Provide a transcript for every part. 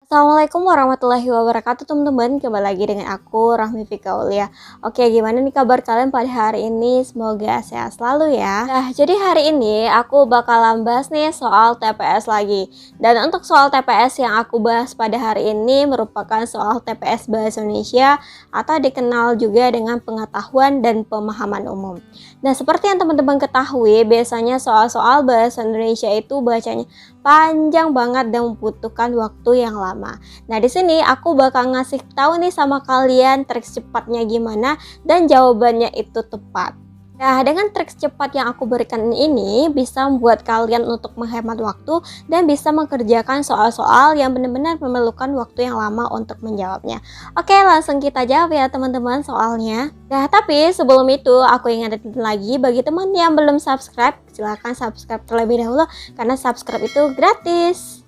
Assalamualaikum warahmatullahi wabarakatuh teman-teman, kembali lagi dengan aku Rahmi Fika Aulia. Oke, gimana nih kabar kalian pada hari ini? Semoga sehat selalu ya. Nah, jadi hari ini aku bakalan bahas nih soal TPS lagi. Dan untuk soal TPS yang aku bahas pada hari ini merupakan soal TPS Bahasa Indonesia atau dikenal juga dengan pengetahuan dan pemahaman umum. Nah, seperti yang teman-teman ketahui, biasanya soal-soal bahasa Indonesia itu bacanya panjang banget dan membutuhkan waktu yang lama. Nah, di sini aku bakal ngasih tahu nih sama kalian trik cepatnya gimana dan jawabannya itu tepat. Nah, dengan trik cepat yang aku berikan ini bisa membuat kalian untuk menghemat waktu dan bisa mengerjakan soal-soal yang benar-benar memerlukan waktu yang lama untuk menjawabnya. Oke, langsung kita jawab ya teman-teman soalnya. Nah, tapi sebelum itu aku ingetin lagi bagi teman yang belum subscribe, silahkan subscribe terlebih dahulu karena subscribe itu gratis.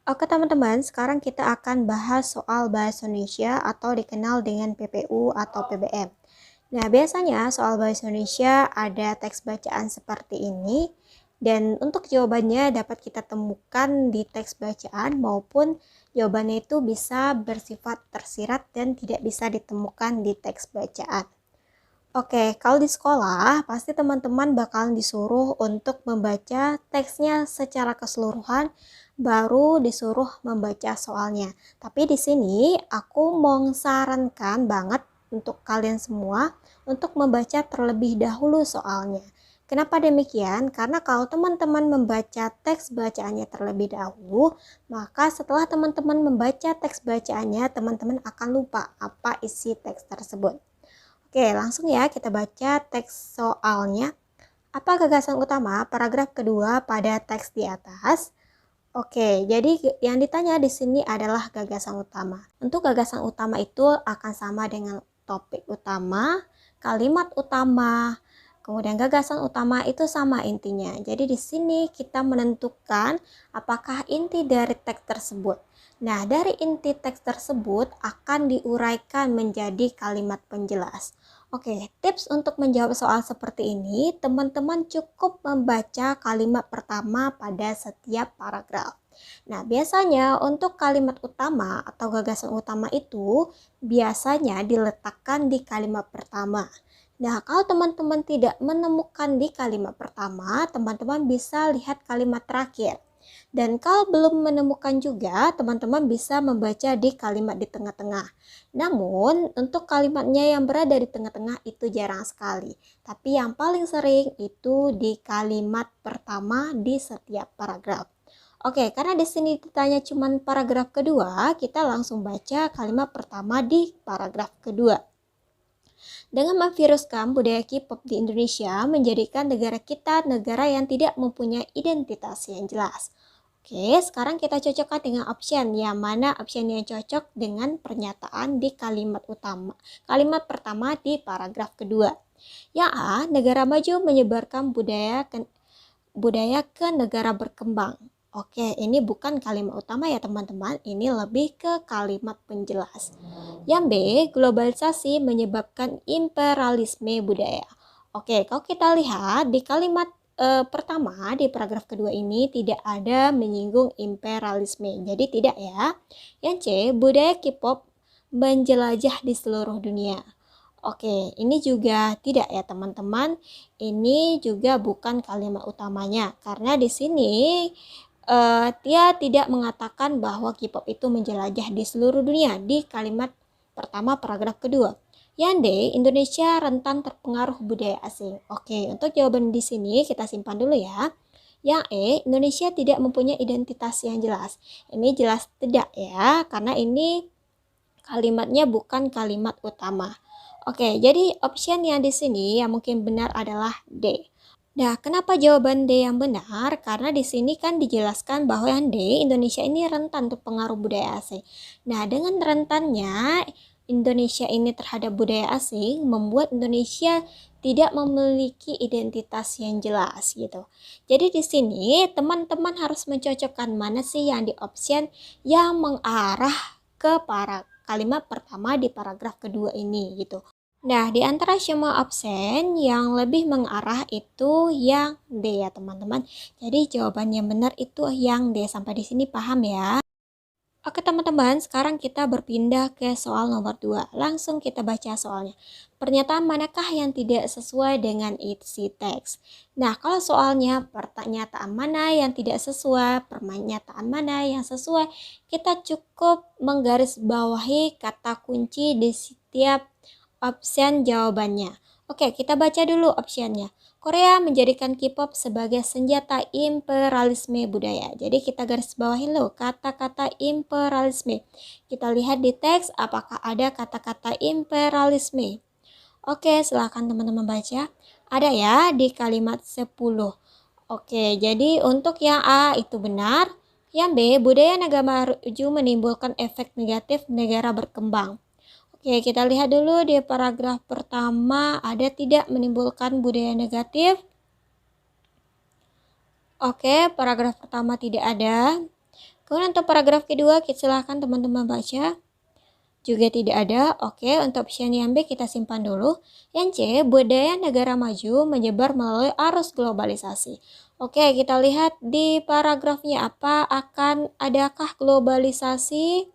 Oke teman-teman, sekarang kita akan bahas soal bahasa Indonesia atau dikenal dengan PPU atau PBM. Nah, biasanya soal bahasa Indonesia ada teks bacaan seperti ini, dan untuk jawabannya dapat kita temukan di teks bacaan maupun jawabannya itu bisa bersifat tersirat dan tidak bisa ditemukan di teks bacaan. Oke, kalau di sekolah pasti teman-teman bakalan disuruh untuk membaca teksnya secara keseluruhan, baru disuruh membaca soalnya. Tapi di sini aku mau sarankan banget untuk kalian semua untuk membaca terlebih dahulu soalnya. Kenapa demikian? Karena kalau teman-teman membaca teks bacaannya terlebih dahulu, maka setelah teman-teman membaca teks bacaannya, teman-teman akan lupa apa isi teks tersebut. Oke, langsung ya kita baca teks soalnya. Apa gagasan utama paragraf kedua pada teks di atas? Oke, jadi yang ditanya di sini adalah gagasan utama. Untuk gagasan utama itu akan sama dengan topik utama, kalimat utama, kemudian gagasan utama itu sama intinya. Jadi di sini kita menentukan apakah inti dari teks tersebut. Nah, dari inti teks tersebut akan diuraikan menjadi kalimat penjelas. Oke, tips untuk menjawab soal seperti ini, teman-teman cukup membaca kalimat pertama pada setiap paragraf. Nah, biasanya untuk kalimat utama atau gagasan utama itu biasanya diletakkan di kalimat pertama. Nah, kalau teman-teman tidak menemukan di kalimat pertama, teman-teman bisa lihat kalimat terakhir. Dan kalau belum menemukan juga, teman-teman bisa membaca di kalimat di tengah-tengah. Namun, untuk kalimatnya yang berada di tengah-tengah itu jarang sekali. Tapi yang paling sering itu di kalimat pertama di setiap paragraf. Oke, karena di sini ditanya cuma paragraf kedua, kita langsung baca kalimat pertama di paragraf kedua. Dengan memviruskan budaya K-pop di Indonesia menjadikan negara kita negara yang tidak mempunyai identitas yang jelas. Oke, sekarang kita cocokkan dengan option yang mana option yang cocok dengan pernyataan di kalimat utama. Kalimat pertama di paragraf kedua. Yang A, negara maju menyebarkan budaya ke negara berkembang. Oke, ini bukan kalimat utama ya teman-teman, ini lebih ke kalimat penjelas. Yang B, globalisasi menyebabkan imperialisme budaya. Oke, kalau kita lihat di kalimat pertama di paragraf kedua ini tidak ada menyinggung imperialisme, jadi tidak ya. Yang C, budaya K-pop menjelajah di seluruh dunia. Oke, ini juga tidak ya teman-teman. Ini juga bukan kalimat utamanya karena di sini dia tidak mengatakan bahwa K-pop itu menjelajah di seluruh dunia di kalimat pertama paragraf kedua. Yang D, Indonesia rentan terpengaruh budaya asing. Oke, untuk jawaban di sini kita simpan dulu ya. Yang E, Indonesia tidak mempunyai identitas yang jelas. Ini jelas tidak ya, karena ini kalimatnya bukan kalimat utama. Oke, jadi option yang di sini yang mungkin benar adalah D. Nah, kenapa jawaban D yang benar? Karena di sini kan dijelaskan bahwa yang D, Indonesia ini rentan terpengaruh budaya asing. Nah, dengan rentannya Indonesia ini terhadap budaya asing membuat Indonesia tidak memiliki identitas yang jelas gitu. Jadi di sini teman-teman harus mencocokkan mana sih yang di option yang mengarah ke kalimat pertama di paragraf kedua ini gitu. Nah, di antara semua option yang lebih mengarah itu yang D ya teman-teman. Jadi jawaban yang benar itu yang D. Sampai di sini paham ya? Oke teman-teman, sekarang kita berpindah ke soal nomor 2. Langsung kita baca soalnya. Pernyataan manakah yang tidak sesuai dengan isi teks? Nah, kalau soalnya pernyataan mana yang tidak sesuai, pernyataan mana yang sesuai, kita cukup menggarisbawahi kata kunci di setiap opsi jawabannya. Oke, kita baca dulu opsinya. Korea menjadikan K-pop sebagai senjata imperialisme budaya. Jadi kita garis bawahi lo kata-kata imperialisme. Kita lihat di teks apakah ada kata-kata imperialisme. Oke, silahkan teman-teman baca. Ada ya di kalimat 10. Oke, jadi untuk yang A itu benar. Yang B, budaya negara maju menimbulkan efek negatif negara berkembang. Oke, kita lihat dulu di paragraf pertama, ada tidak menimbulkan budaya negatif? Oke, paragraf pertama tidak ada. Kemudian untuk paragraf kedua, silahkan teman-teman baca. Juga tidak ada. Oke, untuk opsi yang B kita simpan dulu. Yang C, budaya negara maju menyebar melalui arus globalisasi. Oke, kita lihat di paragrafnya apa, adakah globalisasi?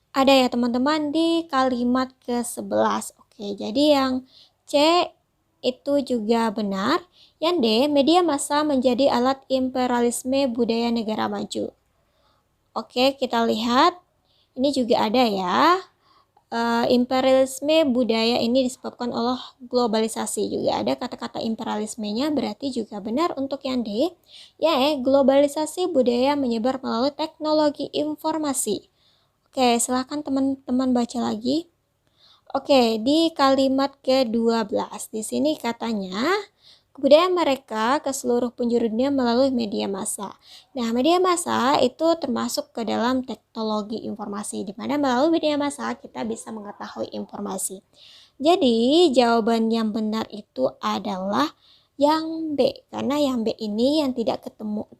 Ada ya teman-teman di kalimat ke-11. Oke, jadi yang C itu juga benar. Yang D, media massa menjadi alat imperialisme budaya negara maju. Oke, kita lihat. Ini juga ada ya. Imperialisme budaya ini disebabkan oleh globalisasi. Juga ada kata-kata imperialismenya, berarti juga benar untuk yang D. Ya, globalisasi budaya menyebar melalui teknologi informasi. Oke, silahkan teman-teman baca lagi. Oke, di kalimat ke-12, di sini katanya, kebudayaan mereka ke seluruh penjuru dunia melalui media massa. Nah, media massa itu termasuk ke dalam teknologi informasi, di mana melalui media massa kita bisa mengetahui informasi. Jadi, jawaban yang benar itu adalah yang B, karena yang B ini yang tidak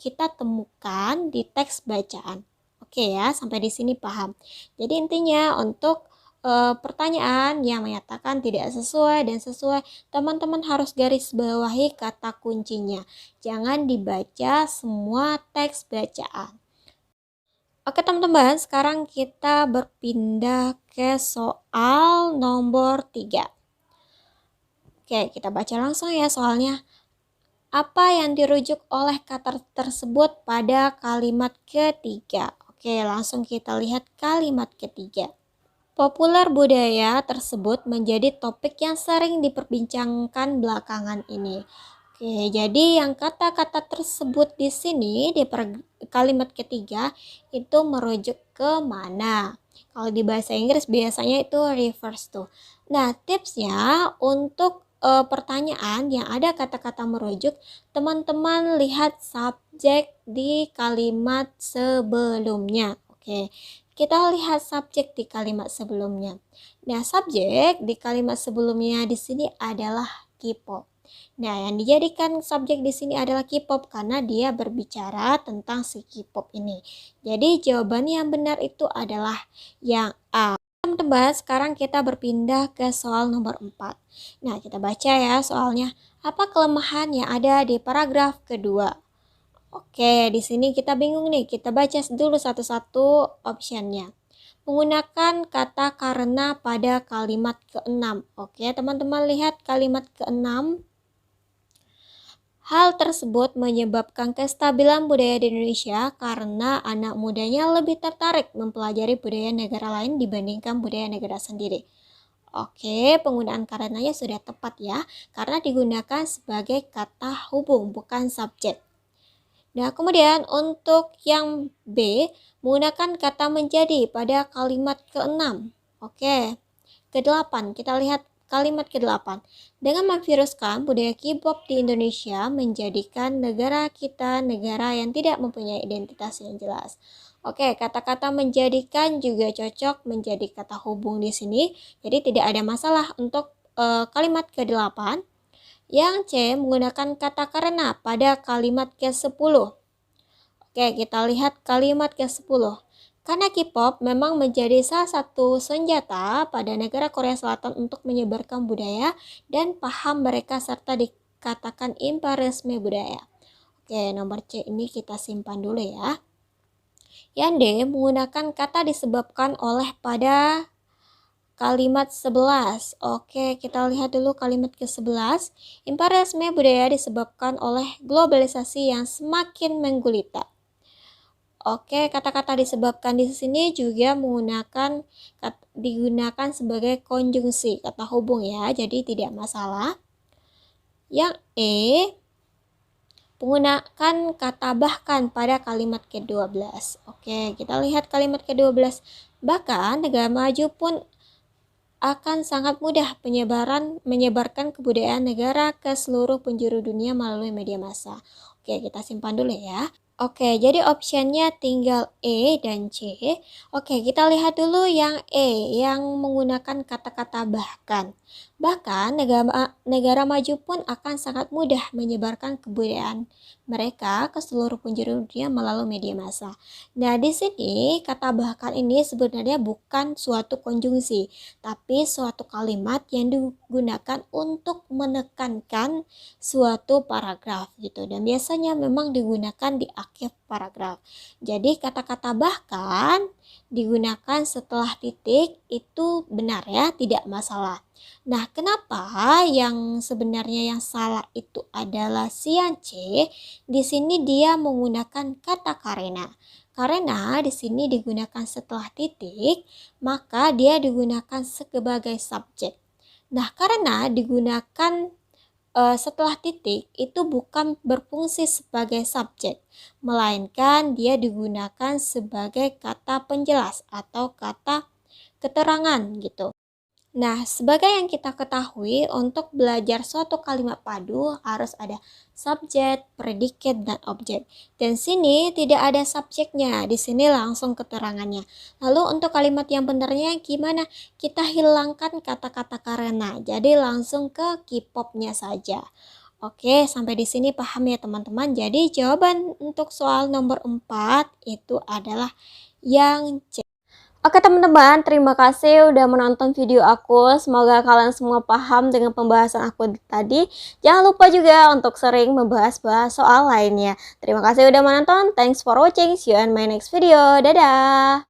kita temukan di teks bacaan. Oke ya, sampai di sini paham. Jadi intinya untuk pertanyaan yang menyatakan tidak sesuai dan sesuai, teman-teman harus garis bawahi kata kuncinya. Jangan dibaca semua teks bacaan. Oke teman-teman, sekarang kita berpindah ke soal nomor 3. Oke, kita baca langsung ya soalnya. Apa yang dirujuk oleh kata tersebut pada kalimat ketiga? Oke, langsung kita lihat kalimat ketiga. Populer budaya tersebut menjadi topik yang sering diperbincangkan belakangan ini. Oke, jadi yang kata-kata tersebut di sini di kalimat ketiga itu merujuk ke mana? Kalau di bahasa Inggris biasanya itu refers to. Nah, tipsnya untuk pertanyaan yang ada kata-kata merujuk, teman-teman lihat subjek di kalimat sebelumnya. Oke, kita lihat subjek di kalimat sebelumnya. Nah, subjek di kalimat sebelumnya di sini adalah K-pop. Nah, yang dijadikan subjek di sini adalah K-pop karena dia berbicara tentang si K-pop ini. Jadi, jawaban yang benar itu adalah yang A. Teman-teman, sekarang kita berpindah ke soal nomor 4. Nah, kita baca ya soalnya. Apa kelemahan yang ada di paragraf kedua? Oke, di sini kita bingung nih. Kita baca dulu satu-satu optionnya. Menggunakan kata karena pada kalimat ke-6. Oke, teman-teman lihat kalimat ke-6. Hal tersebut menyebabkan kestabilan budaya di Indonesia karena anak mudanya lebih tertarik mempelajari budaya negara lain dibandingkan budaya negara sendiri. Oke, penggunaan karenanya sudah tepat ya, karena digunakan sebagai kata hubung, bukan subjek. Nah, kemudian untuk yang B, menggunakan kata menjadi pada kalimat ke-6. Oke, ke-8, kita lihat kalimat ke-8. Dengan memviruskan budaya K-pop di Indonesia menjadikan negara kita negara yang tidak mempunyai identitas yang jelas. Oke, kata-kata menjadikan juga cocok menjadi kata hubung di sini. Jadi tidak ada masalah untuk kalimat ke-8. Yang C, menggunakan kata karena pada kalimat ke-10. Oke, kita lihat kalimat ke-10. Karena K-pop memang menjadi salah satu senjata pada negara Korea Selatan untuk menyebarkan budaya dan paham mereka serta dikatakan imperialisme budaya. Oke, nomor C ini kita simpan dulu ya. Yang D menggunakan kata disebabkan oleh pada kalimat 11. Oke, kita lihat dulu kalimat ke-11. Imperialisme budaya disebabkan oleh globalisasi yang semakin menggulita. Oke, kata-kata disebabkan di sini juga digunakan sebagai konjungsi, kata hubung ya, jadi tidak masalah. Yang E, menggunakan kata bahkan pada kalimat ke-12. Oke, kita lihat kalimat ke-12. Bahkan negara maju pun akan sangat mudah menyebarkan kebudayaan negara ke seluruh penjuru dunia melalui media massa. Oke, kita simpan dulu ya. Oke, jadi optionnya tinggal E dan C. Oke, kita lihat dulu yang E, yang menggunakan kata-kata bahkan. Bahkan negara maju pun akan sangat mudah menyebarkan kebudayaan mereka ke seluruh penjuru dunia melalui media massa. Nah, di sini kata bahkan ini sebenarnya bukan suatu konjungsi, tapi suatu kalimat yang digunakan untuk menekankan suatu paragraf gitu, dan biasanya memang digunakan di akhir paragraf. Jadi kata-kata bahkan digunakan setelah titik itu benar ya, tidak masalah. Nah, kenapa yang sebenarnya yang salah itu adalah si yang C? Di sini dia menggunakan kata karena. Karena di sini digunakan setelah titik, maka dia digunakan sebagai subjek. Nah, karena digunakan setelah titik itu bukan berfungsi sebagai subjek, melainkan dia digunakan sebagai kata penjelas atau kata keterangan gitu. Nah, sebagai yang kita ketahui, untuk belajar suatu kalimat padu harus ada subjek, predikat, dan objek. Dan sini tidak ada subjeknya, di sini langsung keterangannya. Lalu untuk kalimat yang benarnya gimana? Kita hilangkan kata-kata karena, jadi langsung ke K-popnya saja. Oke, sampai di sini paham ya teman-teman. Jadi jawaban untuk soal nomor 4 itu adalah yang C. Oke teman-teman, terima kasih udah menonton video aku. Semoga kalian semua paham dengan pembahasan aku tadi. Jangan lupa juga untuk sering membahas-bahas soal lainnya. Terima kasih udah menonton. Thanks for watching. See you in my next video. Dadah!